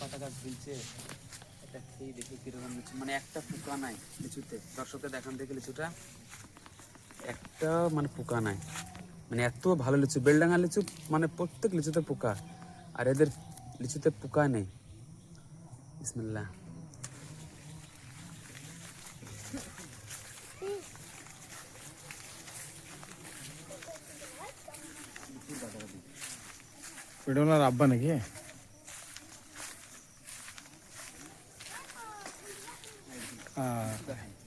পাতা গাছ ঝুলছে, এটা খেয়ে দেখে কিরকম লিচু, মানে একটা পোকা নাই লিচুতে। দর্শককে দেখান দেখে লিচুটা, একটা মানে পোকা নাই, মানে এত ভালো লিচু। বেলডাঙ্গা লিচু মানে প্রত্যেক লিচুতে পোকা, আর এদের লিচুতে পোকা নেই। বিসমিল্লাহ। এটা ওনার আব্বা নাকি?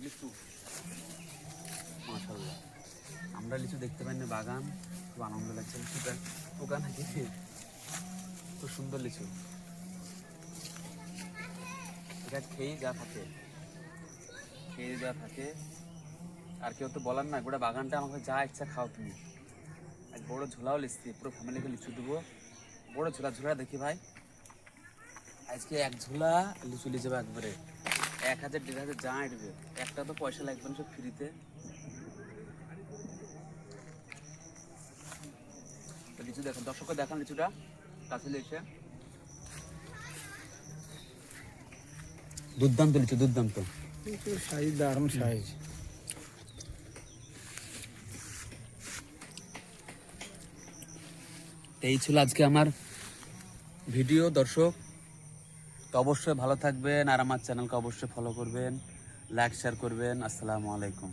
লিচু মাশাআল্লাহ, আমরা লিচু দেখতে পাই না, বাগান খুব আনন্দ লাগছে। লিচুটা পোকা নাকি, খুব সুন্দর লিচু। এটা খেয়ে যা থাকে, খেয়ে যা থাকে, আর কেউ তো বলার না। গোটা বাগানটা আমাকে যা ইচ্ছা খাও তুমি। এক বড় ঝোলাও লিচছি, পুরো ফ্যামিলিকে লিচু দেবো। বড় ঝোলা, ঝোলা দেখি ভাই, আজকে এক ঝোলা লিচু নিয়ে যাবে একবারে 1000 1500 যা আঁটবে। একটা তো পয়সা লাগবে না, সব ফ্রিতে। লিচু দেখেন, দর্শককে দেখান লিচুটা কাছে এসে। দুর্দান্ত লিচু, দুর্দান্ত সাইজ, দারুণ সাইজ। এই ছিল আজকে আমার ভিডিও। দর্শক তো অবশ্যই ভালো থাকবেন, আর আমার চ্যানেলকে অবশ্যই ফলো করবেন, লাইক শেয়ার করবেন। আসসালামু আলাইকুম।